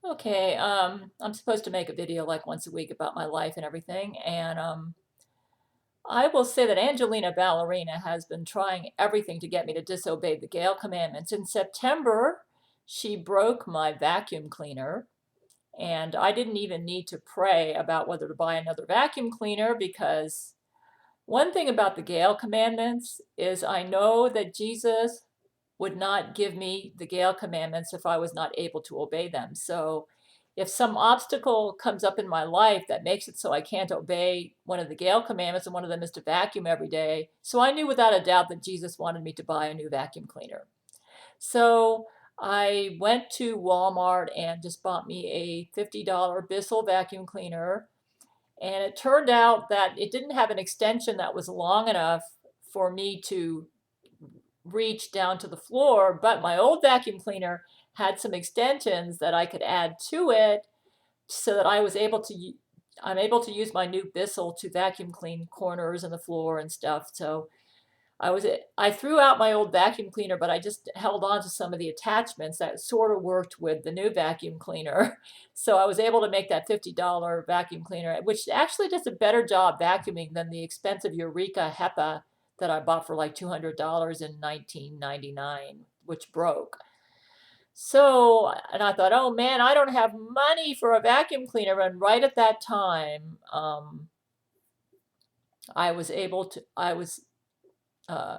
Okay, I'm supposed to make a video like once a week about my life and everything, and I will say that Angelina Ballerina has been trying everything to get me to disobey the Gale commandments. In September, she broke my vacuum cleaner, and I didn't even need to pray about whether to buy another vacuum cleaner because one thing about the Gale commandments is I know that Jesus would not give me the Gale commandments if I was not able to obey them. So if some obstacle comes up in my life that makes it so I can't obey one of the Gale commandments, and one of them is to vacuum every day. So I knew without a doubt that Jesus wanted me to buy a new vacuum cleaner. So I went to Walmart and just bought me a $50 Bissell vacuum cleaner. And it turned out that it didn't have an extension that was long enough for me to reach down to the floor, but my old vacuum cleaner had some extensions that I could add to it so that I'm able to use my new Bissell to vacuum clean corners and the floor and stuff. So I threw out my old vacuum cleaner, but I just held on to some of the attachments that sort of worked with the new vacuum cleaner. So I was able to make that $50 vacuum cleaner, which actually does a better job vacuuming than the expensive Eureka HEPA that I bought for like $200 in 1999, which broke. So, and I thought, oh man, I don't have money for a vacuum cleaner. And right at that time, I was, uh,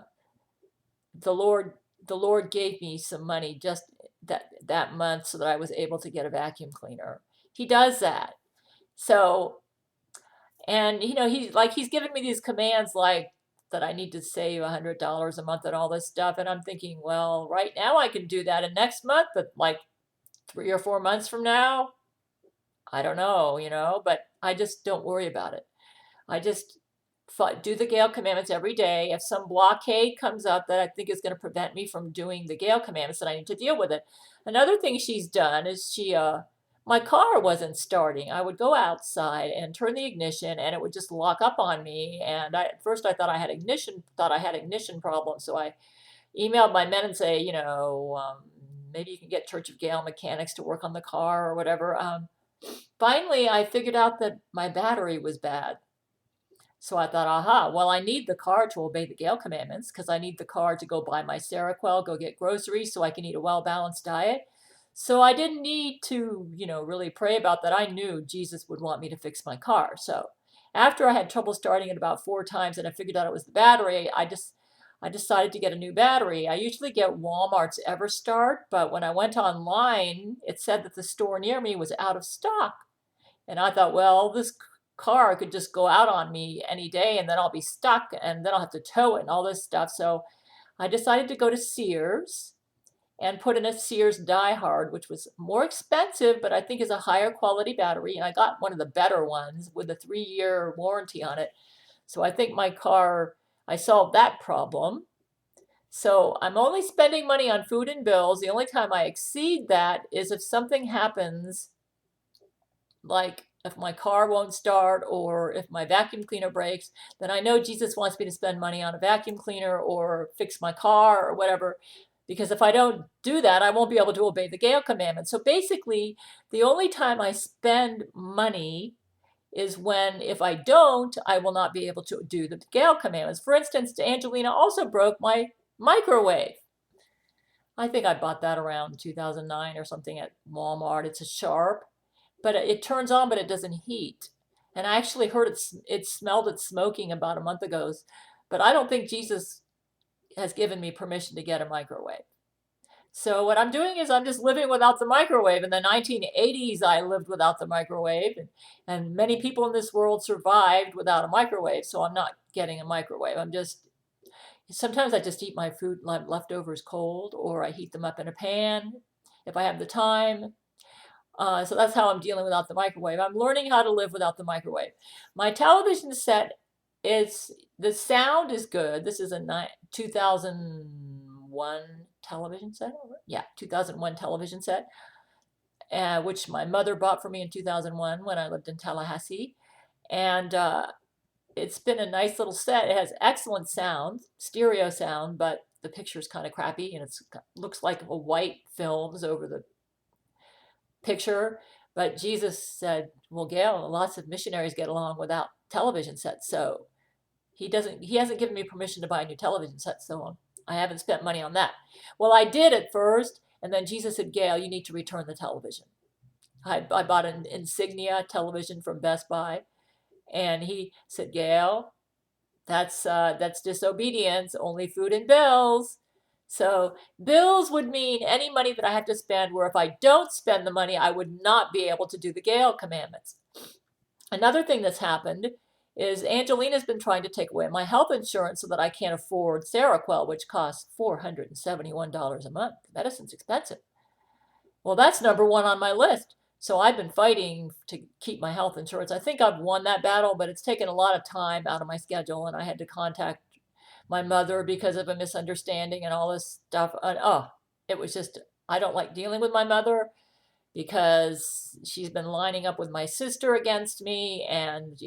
the Lord the Lord gave me some money just that month so that I was able to get a vacuum cleaner. He does that. So, and he's given me these commands like that I need to save $100 a month and all this stuff. And I'm thinking, well, right now I can do that, and next month, but like 3 or 4 months from now, I don't know, but I just don't worry about it. I just do the Gale commandments every day. If some blockade comes up that I think is going to prevent me from doing the Gale commandments, then I need to deal with it. Another thing she's done is my car wasn't starting. I would go outside and turn the ignition and it would just lock up on me. And at first I thought I had ignition problems. So I emailed my men and say, maybe you can get Church of Gale mechanics to work on the car or whatever. Finally, I figured out that my battery was bad. So I thought, aha, well, I need the car to obey the Gale commandments because I need the car to go buy my Seroquel, go get groceries so I can eat a well-balanced diet. So I didn't need to, really pray about that. I knew Jesus would want me to fix my car. So after I had trouble starting it about 4 times and I figured out it was the battery, I decided to get a new battery. I usually get Walmart's EverStart, but when I went online, it said that the store near me was out of stock. And I thought, well, this car could just go out on me any day and then I'll be stuck and then I'll have to tow it and all this stuff. So I decided to go to Sears and put in a Sears Die Hard, which was more expensive, but I think is a higher quality battery. And I got one of the better ones with a 3-year warranty on it. So I think I solved that problem. So I'm only spending money on food and bills. The only time I exceed that is if something happens, like if my car won't start or if my vacuum cleaner breaks, then I know Jesus wants me to spend money on a vacuum cleaner or fix my car or whatever. Because if I don't do that, I won't be able to obey the Gale commandment. So basically, the only time I spend money is when, if I don't, I will not be able to do the Gale commandments. For instance, Angelina also broke my microwave. I think I bought that around 2009 or something at Walmart. It's a Sharp, but it turns on, but it doesn't heat. And I actually heard it smelled it smoking about a month ago. But I don't think Jesus has given me permission to get a microwave. So what I'm doing is I'm just living without the microwave. In the 1980s, I lived without the microwave, and many people in this world survived without a microwave. So I'm not getting a microwave. Sometimes I just eat my food leftovers cold, or I heat them up in a pan if I have the time. So that's how I'm dealing without the microwave. I'm learning how to live without the microwave. My television set the sound is good. This is a 2001 television set. Yeah, 2001 television set, which my mother bought for me in 2001 when I lived in Tallahassee. And it's been a nice little set. It has excellent sound, stereo sound, but the picture's kind of crappy and it looks like a white films over picture. But Jesus said, well, Gail, lots of missionaries get along without television sets. So he hasn't given me permission to buy a new television set. So I haven't spent money on that. Well, I did at first. And then Jesus said, Gail, you need to return the television. I bought an Insignia television from Best Buy. And he said, Gail, that's disobedience, only food and bills. So bills would mean any money that I have to spend, where if I don't spend the money, I would not be able to do the Gail commandments. Another thing that's happened is Angelina's been trying to take away my health insurance so that I can't afford Seroquel, which costs $471 a month. Medicine's expensive. Well, that's number one on my list. So I've been fighting to keep my health insurance. I think I've won that battle, but it's taken a lot of time out of my schedule, and I had to contact my mother because of a misunderstanding and all this stuff. And it was just, I don't like dealing with my mother because she's been lining up with my sister against me, and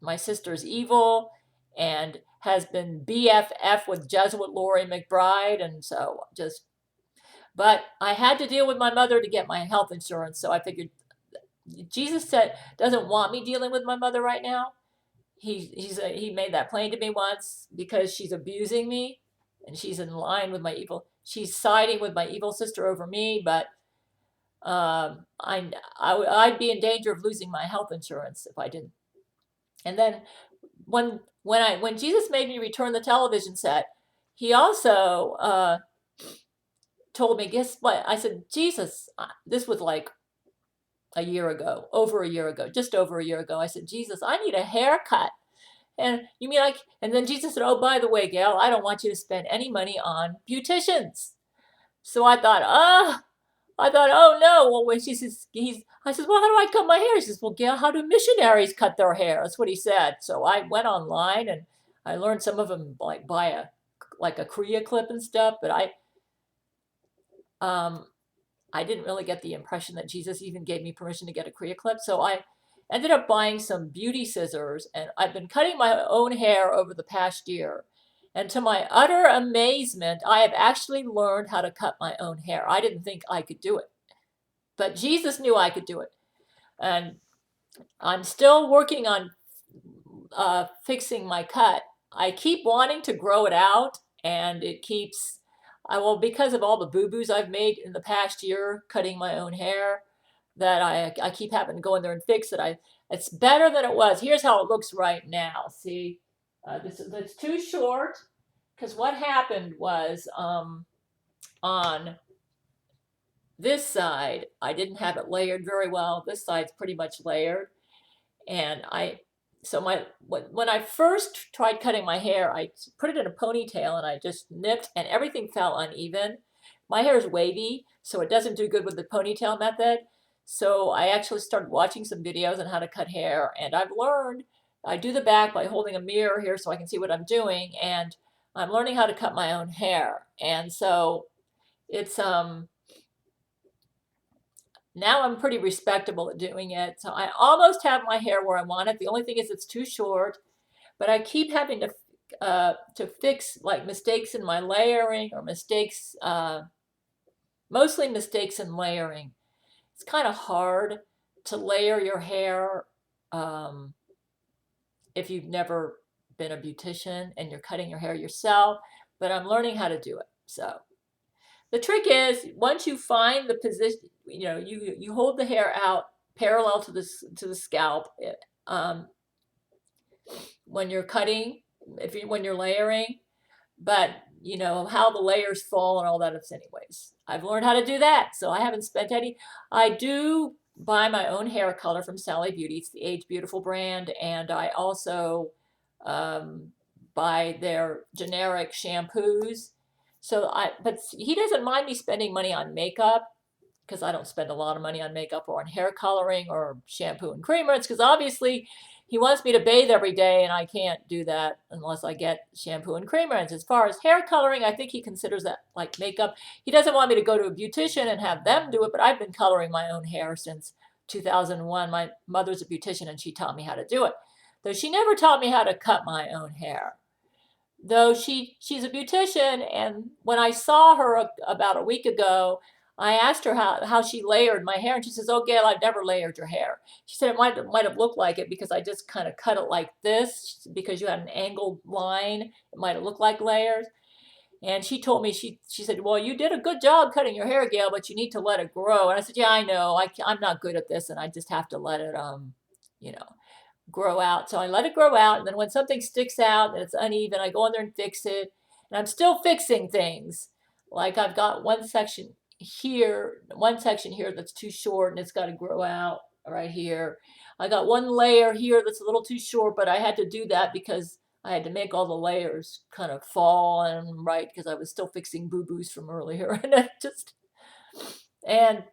my sister's evil and has been BFF with Jesuit Lori McBride, and so just. But I had to deal with my mother to get my health insurance, so I figured Jesus doesn't want me dealing with my mother right now. He made that plain to me once, because she's abusing me, and she's in line with my evil. She's siding with my evil sister over me, but I'd be in danger of losing my health insurance if I didn't. And then when Jesus made me return the television set, he also told me, guess what? I said, Jesus, this was like a year ago, just over a year ago. I said, Jesus, I need a haircut. And you mean and then Jesus said, oh, by the way, Gail, I don't want you to spend any money on beauticians. So I thought, oh no. Well, when I said, well, how do I cut my hair? He says, well, Gail, how do missionaries cut their hair? That's what he said. So I went online and I learned some of them like buy a Korea clip and stuff, but I didn't really get the impression that Jesus even gave me permission to get a Korea clip. So I ended up buying some beauty scissors, and I've been cutting my own hair over the past year. And to my utter amazement, I have actually learned how to cut my own hair. I didn't think I could do it, but Jesus knew I could do it. And I'm still working on fixing my cut. I keep wanting to grow it out, and it keeps, because of all the boo-boos I've made in the past year cutting my own hair, that I keep having to go in there and fix it. It's better than it was. Here's how it looks right now. See, it's too short, because what happened was on this side, I didn't have it layered very well. This side's pretty much layered. And when I first tried cutting my hair, I put it in a ponytail and I just nipped, and everything fell uneven. My hair is wavy, so it doesn't do good with the ponytail method. So I actually started watching some videos on how to cut hair, and I've learned. I do the back by holding a mirror here so I can see what I'm doing, and I'm learning how to cut my own hair. And so it's now I'm pretty respectable at doing it. So I almost have my hair where I want it. The only thing is it's too short, but I keep having to fix like mistakes in my layering, or mistakes, mostly mistakes in layering. It's kind of hard to layer your hair if you've never been a beautician and you're cutting your hair yourself, but I'm learning how to do it. So the trick is, once you find the position, you hold the hair out parallel to the scalp when you're cutting, when you're layering, but how the layers fall and all that. Anyways, I've learned how to do that, so I haven't spent any. I do buy my own hair color from Sally Beauty. It's the Age Beautiful brand, and I also buy their generic shampoos. But he doesn't mind me spending money on makeup, because I don't spend a lot of money on makeup or on hair coloring or shampoo and creamers, because obviously he wants me to bathe every day, and I can't do that unless I get shampoo and creamers. As far as hair coloring, I think he considers that like makeup. He doesn't want me to go to a beautician and have them do it, but I've been coloring my own hair since 2001. My mother's a beautician, and she taught me how to do it, though she never taught me how to cut my own hair. Though she's a beautician, and when I saw her about a week ago, I asked her how she layered my hair, and she says, "Oh, Gail, I've never layered your hair." She said it might have looked like it because I just kind of cut it like this because you had an angled line. It might have looked like layers. And she told me, she said, "Well, you did a good job cutting your hair, Gail, but you need to let it grow." And I said, "Yeah, I know. I'm not good at this, and I just have to let it, you know, grow out." So I let it grow out, and then when something sticks out and it's uneven, I go in there and fix it. And I'm still fixing things. Like I've got one section here that's too short and it's got to grow out right here. I got one layer here that's a little too short, but I had to do that because I had to make all the layers kind of fall and right because I was still fixing boo-boos from earlier. And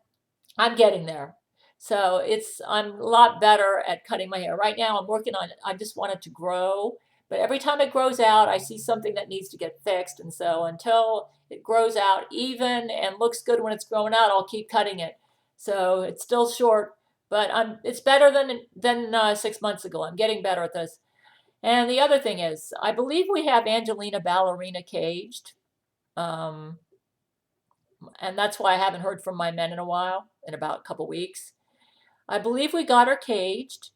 I'm getting there. So I'm a lot better at cutting my hair. Right now I'm working on it. I just want it to grow. But every time it grows out, I see something that needs to get fixed. And so until it grows out even and looks good when it's growing out, I'll keep cutting it. So it's still short, but it's better than 6 months ago. I'm getting better at this. And the other thing is, I believe we have Angelina Ballerina caged. Um, and that's why I haven't heard from my men in a while, in about a couple weeks. I believe we got her caged.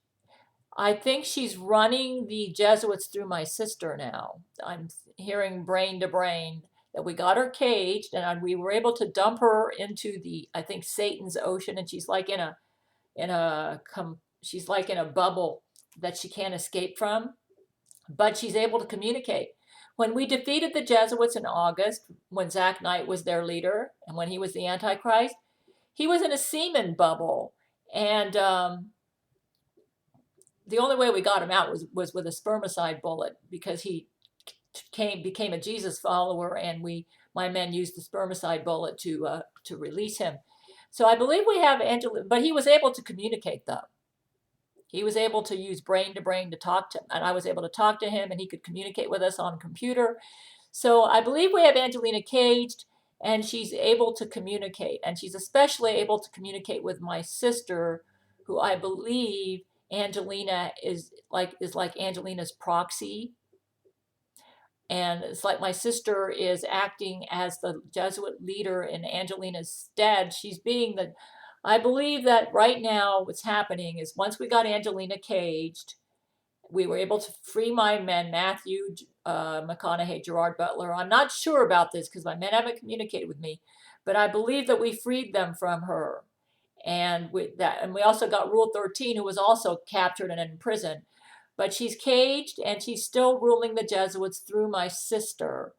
I think she's running the Jesuits through my sister now. I'm hearing brain to brain that we got her caged and we were able to dump her into I think Satan's ocean, and she's like she's like in a bubble that she can't escape from, but she's able to communicate. When we defeated the Jesuits in August, when Zach Knight was their leader and when he was the Antichrist, he was in a semen bubble. And the only way we got him out was with a spermicide bullet because he became a Jesus follower, and my men used the spermicide bullet to release him. So I believe we have Angela, but he was able to communicate though. He was able to use brain to brain to talk to, and I was able to talk to him, and he could communicate with us on computer. So I believe we have Angelina caged, and she's able to communicate, and she's especially able to communicate with my sister, who I believe Angelina is like Angelina's proxy. And it's like my sister is acting as the Jesuit leader in Angelina's stead. I believe that right now what's happening is once we got Angelina caged, we were able to free my men, Matthew McConaughey, Gerard Butler. I'm not sure about this because my men haven't communicated with me, but I believe that we freed them from her. And we also got Rule 13, who was also captured and in prison. But she's caged and she's still ruling the Jesuits through my sister.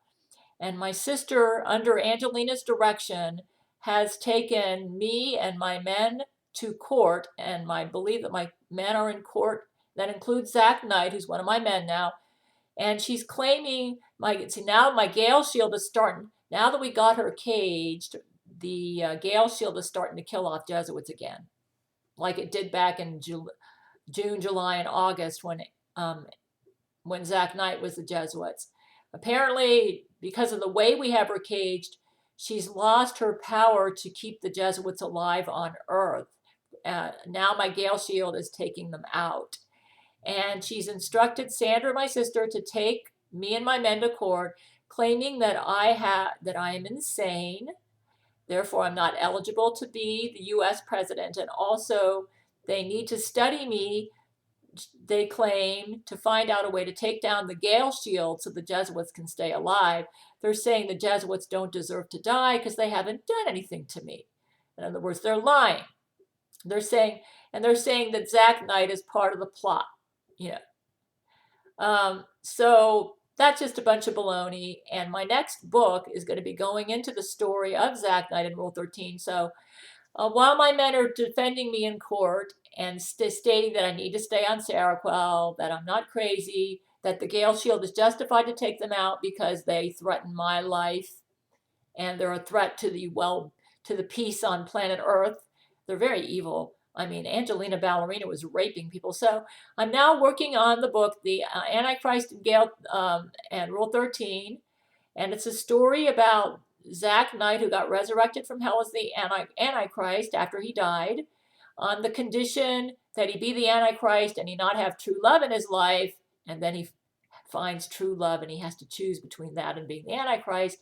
And my sister, under Angelina's direction, has taken me and my men to court. And I believe that my men are in court. That includes Zach Knight, who's one of my men now. And she's claiming now my Gail shield is starting. Now that we got her caged, the Gail shield is starting to kill off Jesuits again, like it did back in June, July, and August when Zach Knight was the Jesuits. Apparently, because of the way we have her caged, she's lost her power to keep the Jesuits alive on Earth. Now my Gail shield is taking them out. And she's instructed Sandra, my sister, to take me and my men to court, claiming that I am insane. Therefore, I'm not eligible to be the U.S. president. And also, they need to study me, they claim, to find out a way to take down the Gail shield so the Jesuits can stay alive. They're saying the Jesuits don't deserve to die because they haven't done anything to me. In other words, they're lying. They're saying that Zach Knight is part of the plot. So that's just a bunch of baloney. And my next book is going to be going into the story of Zach Knight and Rule 13. So while my men are defending me in court and stating that I need to stay on Seroquel, that I'm not crazy, that the Gail shield is justified to take them out because they threaten my life and they're a threat to the peace on planet Earth. They're very evil. I mean, Angelina Ballerina was raping people. So I'm now working on the book, The Antichrist and Gail and Rule 13. And it's a story about Zach Knight, who got resurrected from hell as the Antichrist after he died, on the condition that he be the Antichrist and he not have true love in his life. And then he finds true love and he has to choose between that and being the Antichrist.